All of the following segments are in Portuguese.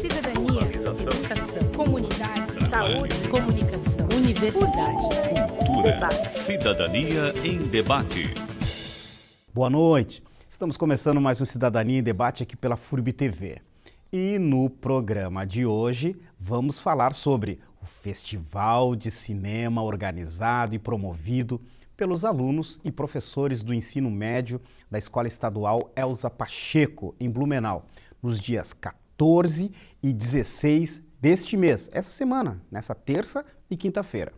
cidadania, educação, comunidade, saúde, comunicação, universidade, cultura, debate. cidadania em debate. Boa noite. Estamos começando mais um Cidadania em Debate aqui pela FURB TV. E no programa de hoje vamos falar sobre o Festival de Cinema organizado e promovido pelos alunos e professores do ensino médio da Escola Estadual Elza Pacheco, em Blumenau, nos dias 14 e 16 deste mês, essa semana, nessa terça e quinta-feira.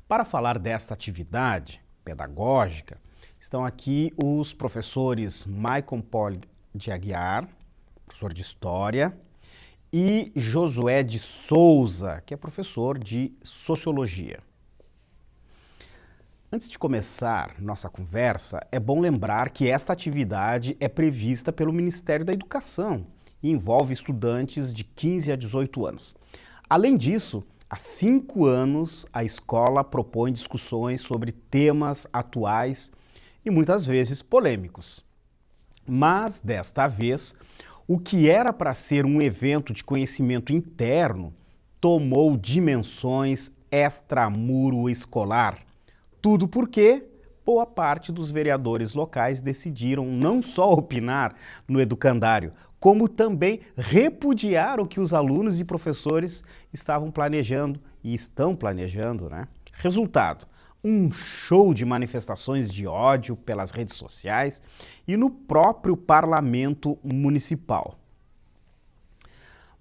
Para falar desta atividade pedagógica, estão aqui os professores Maicon Poli de Aguiar, professor de História, e Josué de Souza, que é professor de Sociologia. Antes de começar nossa conversa, é bom lembrar que esta atividade é prevista pelo Ministério da Educação e envolve estudantes de 15 a 18 anos. Além disso, há 5 anos a escola propõe discussões sobre temas atuais e muitas vezes polêmicos. Mas, desta vez, o que era para ser um evento de conhecimento interno tomou dimensões extramuro escolar. Tudo porque boa parte dos vereadores locais decidiram não só opinar no educandário, como também repudiar o que os alunos e professores estavam planejando e estão planejando, né? Resultado: um show de manifestações de ódio pelas redes sociais e no próprio parlamento municipal.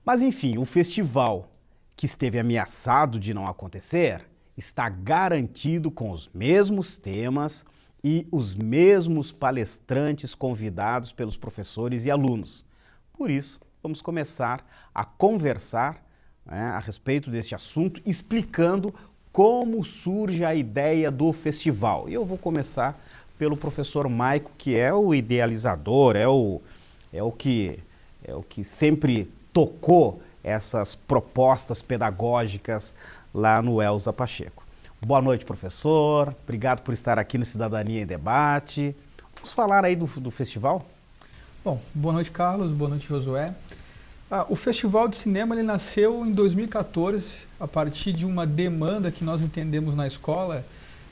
Mas enfim, o festival, que esteve ameaçado de não acontecer, está garantido com os mesmos temas e os mesmos palestrantes convidados pelos professores e alunos. Por isso, vamos começar a conversar, a respeito deste assunto, explicando como surge a ideia do festival. E eu vou começar pelo professor Maicon, que é o idealizador, é o que sempre tocou essas propostas pedagógicas lá no Elza Pacheco. Boa noite, professor. Obrigado por estar aqui no Cidadania em Debate. Vamos falar aí do festival? Bom, boa noite, Carlos. Boa noite, Josué. O Festival de Cinema ele nasceu em 2014, a partir de uma demanda que nós entendemos na escola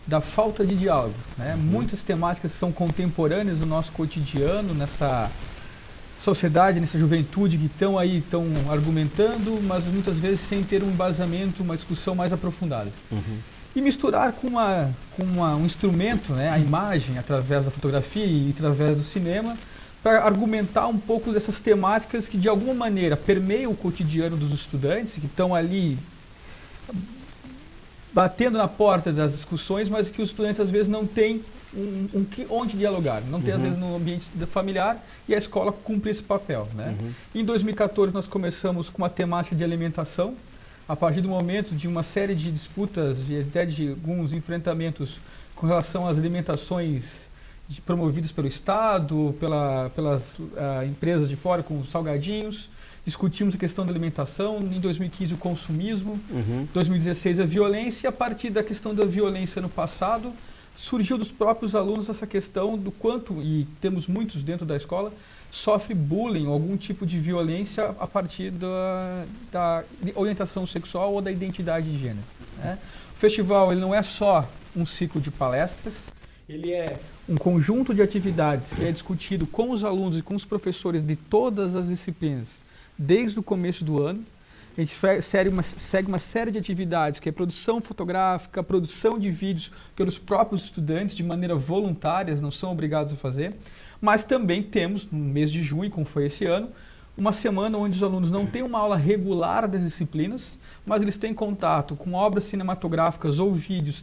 da falta de diálogo, né? Muitas temáticas são contemporâneas do nosso cotidiano, nessa sociedade, nessa juventude que estão argumentando, mas muitas vezes sem ter um embasamento, uma discussão mais aprofundada. E misturar com um instrumento, né, a imagem, através da fotografia e através do cinema, para argumentar um pouco dessas temáticas que de alguma maneira permeiam o cotidiano dos estudantes, que estão ali batendo na porta das discussões, mas que os estudantes às vezes não têm onde dialogar, não tem às vezes no ambiente familiar, e a escola cumpre esse papel, né? Em 2014 nós começamos com uma temática de alimentação, a partir do momento de uma série de disputas e até de alguns enfrentamentos com relação às alimentações promovidas pelo Estado, pelas empresas de fora, com os salgadinhos. Discutimos a questão da alimentação, em 2015 o consumismo, 2016 a violência, e a partir da questão da violência no passado, surgiu dos próprios alunos essa questão do quanto, e temos muitos dentro da escola, sofre bullying, algum tipo de violência a partir da orientação sexual ou da identidade de gênero, né? O festival ele não é só um ciclo de palestras, ele é um conjunto de atividades que é discutido com os alunos e com os professores de todas as disciplinas desde o começo do ano. A gente segue uma série de atividades, que é produção fotográfica, produção de vídeos pelos próprios estudantes, de maneira voluntária, não são obrigados a fazer. Mas também temos, no mês de junho, como foi esse ano, uma semana onde os alunos não têm uma aula regular das disciplinas, mas eles têm contato com obras cinematográficas ou vídeos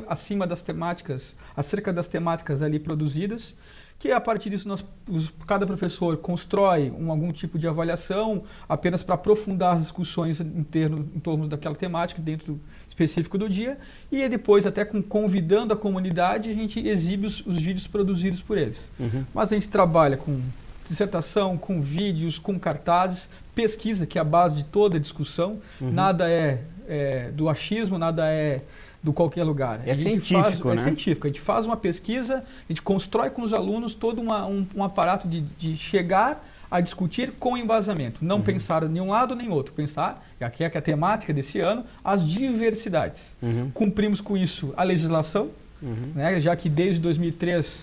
acima das temáticas, acerca das temáticas ali produzidas, que a partir disso cada professor constrói algum tipo de avaliação apenas para aprofundar as discussões em torno daquela temática dentro específico do dia, e depois até convidando a comunidade a gente exibe os vídeos produzidos por eles. Mas a gente trabalha com dissertação, com vídeos, com cartazes, pesquisa, que é a base de toda a discussão. Nada é do achismo, nada é do qualquer lugar. É científico, né? É científico. A gente faz uma pesquisa, a gente constrói com os alunos todo um aparato de chegar a discutir com embasamento. Não pensar de um lado nem outro, pensar, aqui é que é a temática desse ano, as diversidades. Cumprimos com isso a legislação, né, já que desde 2003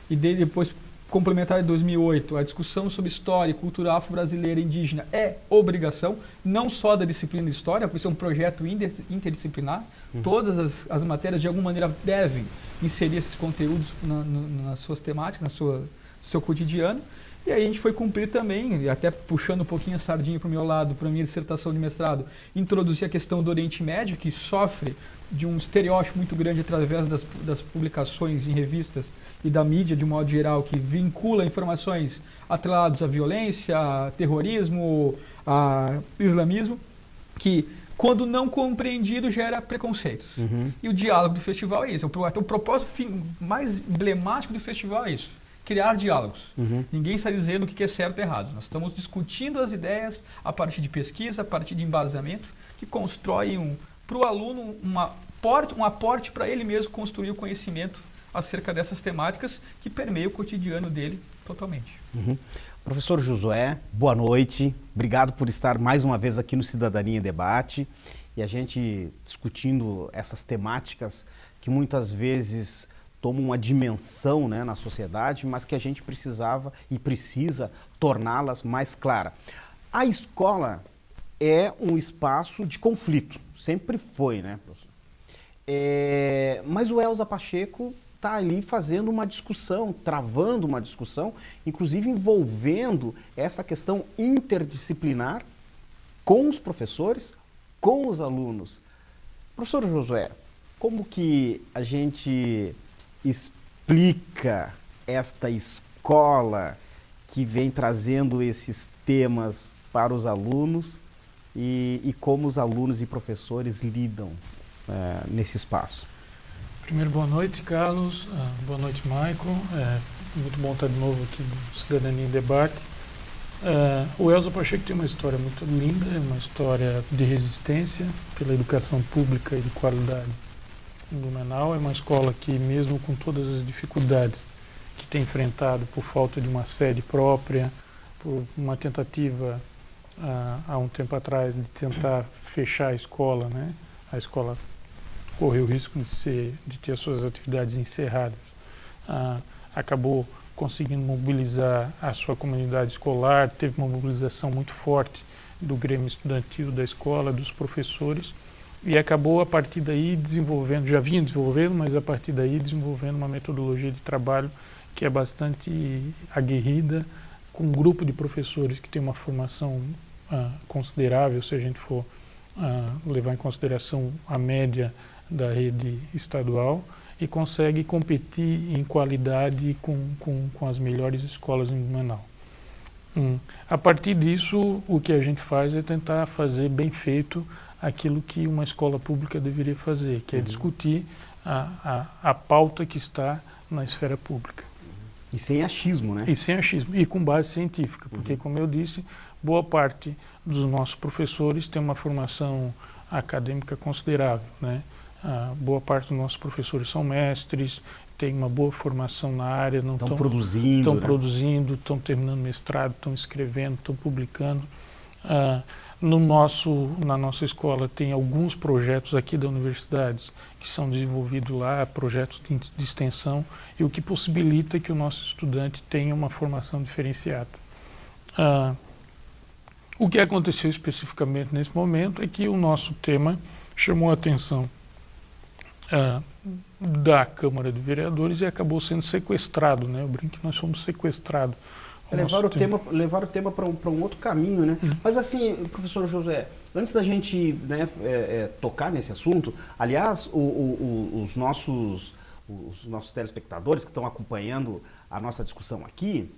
e depois complementar em 2008, a discussão sobre história e cultura afro-brasileira e indígena é obrigação, não só da disciplina de história, por ser um projeto interdisciplinar. Todas as matérias, de alguma maneira, devem inserir esses conteúdos nas suas temáticas, no seu cotidiano. E aí a gente foi cumprir também, e até puxando um pouquinho a sardinha para o meu lado, para a minha dissertação de mestrado, introduzir a questão do Oriente Médio, que sofre de um estereótipo muito grande através das publicações em revistas e da mídia, de um modo geral, que vincula informações atreladas à violência, a terrorismo, a islamismo, que, quando não compreendido, gera preconceitos. E o diálogo do festival é isso. O propósito mais emblemático do festival é isso. Criar diálogos. Ninguém está dizendo o que é certo e errado. Nós estamos discutindo as ideias a partir de pesquisa, a partir de embasamento, que constroem para o aluno um aporte para ele mesmo construir o conhecimento acerca dessas temáticas que permeiam o cotidiano dele totalmente. Professor Josué, boa noite. Obrigado por estar mais uma vez aqui no Cidadania em Debate e a gente discutindo essas temáticas que muitas vezes tomam uma dimensão, né, na sociedade, mas que a gente precisava e precisa torná-las mais claras. A escola é um espaço de conflito, sempre foi, né, professor? Mas o Elza Pacheco está ali fazendo uma discussão, travando uma discussão, inclusive envolvendo essa questão interdisciplinar com os professores, com os alunos. Professor Josué, como que a gente explica esta escola que vem trazendo esses temas para os alunos e como os alunos e professores lidam nesse espaço? Primeiro, boa noite, Carlos. Boa noite, Michael. Muito bom estar de novo aqui no Cidadania em Debate. O Elza Pacheco tem uma história muito linda, uma história de resistência pela educação pública e de qualidade em Blumenau. É uma escola que, mesmo com todas as dificuldades que tem enfrentado por falta de uma sede própria, por uma tentativa há um tempo atrás de tentar fechar a escola, né? A escola correu o risco de ter as suas atividades encerradas. Acabou conseguindo mobilizar a sua comunidade escolar, teve uma mobilização muito forte do Grêmio Estudantil da escola, dos professores, e acabou a partir daí desenvolvendo, já vinha desenvolvendo, mas a partir daí desenvolvendo uma metodologia de trabalho que é bastante aguerrida, com um grupo de professores que tem uma formação considerável, se a gente for levar em consideração a média da rede estadual, e consegue competir em qualidade com as melhores escolas em Blumenau. A partir disso, o que a gente faz é tentar fazer bem feito aquilo que uma escola pública deveria fazer, que é discutir a pauta que está na esfera pública. E sem achismo, né? E sem achismo, e com base científica, porque, como eu disse, boa parte dos nossos professores tem uma formação acadêmica considerável, né? Boa parte dos nossos professores são mestres, têm uma boa formação na área, não estão produzindo, estão terminando mestrado, estão escrevendo, estão publicando. Na nossa escola tem alguns projetos aqui da universidade que são desenvolvidos lá, projetos de extensão, e o que possibilita que o nosso estudante tenha uma formação diferenciada. O que aconteceu especificamente nesse momento é que o nosso tema chamou a atenção da Câmara de Vereadores e acabou sendo sequestrado, né? Eu brinco que nós fomos sequestrados. Levar o tema para um outro caminho, né? Mas assim, professor José, antes da gente, né, tocar nesse assunto, aliás, os nossos telespectadores que estão acompanhando a nossa discussão aqui,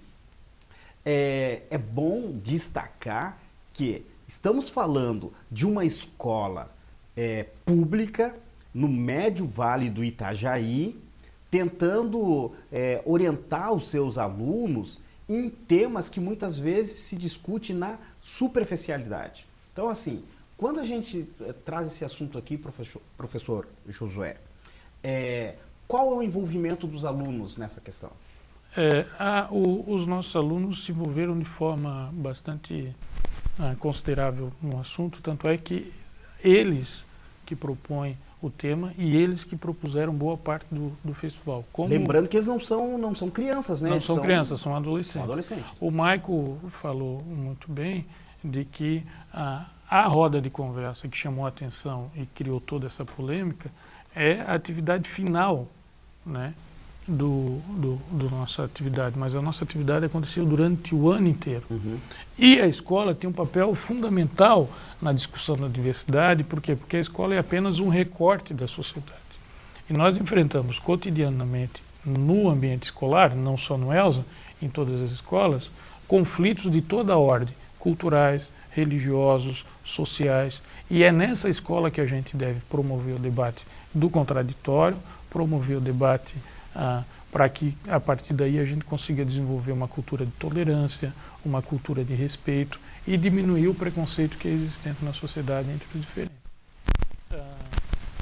é bom destacar que estamos falando de uma escola pública no Médio Vale do Itajaí, tentando orientar os seus alunos em temas que muitas vezes se discute na superficialidade. Então, assim, quando a gente traz esse assunto aqui, professor Josué, qual é o envolvimento dos alunos nessa questão? Os nossos alunos se envolveram de forma bastante considerável no assunto, tanto é que eles que propõem o tema e eles que propuseram boa parte do festival. Lembrando que eles não são crianças, né? Não são crianças, são adolescentes. Adolescentes. O Maico falou muito bem de que a roda de conversa que chamou a atenção e criou toda essa polêmica é a atividade final, né, do nossa atividade, mas a nossa atividade aconteceu durante o ano inteiro. Uhum. E a escola tem um papel fundamental na discussão da diversidade, por quê? Porque a escola é apenas um recorte da sociedade. E nós enfrentamos cotidianamente no ambiente escolar, não só no ELSA, em todas as escolas, conflitos de toda a ordem, culturais, religiosos, sociais, e é nessa escola que a gente deve promover o debate do contraditório, promover o debate para que, a partir daí, a gente consiga desenvolver uma cultura de tolerância, uma cultura de respeito e diminuir o preconceito que é existente na sociedade entre os diferentes.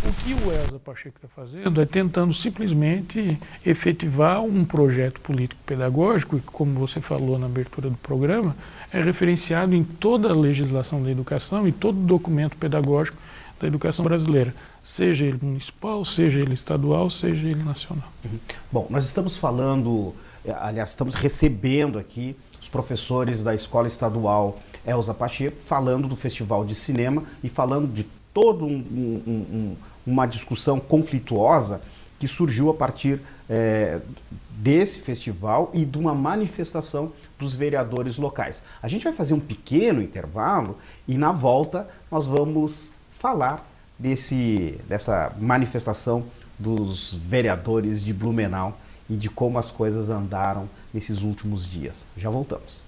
O que o Elza Pacheco está fazendo é tentando simplesmente efetivar um projeto político-pedagógico, que, como você falou na abertura do programa, é referenciado em toda a legislação da educação e todo documento pedagógico da educação brasileira, seja ele municipal, seja ele estadual, seja ele nacional. Uhum. Bom, nós estamos falando, aliás, estamos recebendo aqui os professores da Escola Estadual Elza Pacheco, falando do Festival de Cinema e falando de toda uma discussão conflituosa que surgiu a partir desse festival e de uma manifestação dos vereadores locais. A gente vai fazer um pequeno intervalo e na volta nós vamos falar dessa manifestação dos vereadores de Blumenau e de como as coisas andaram nesses últimos dias. Já voltamos.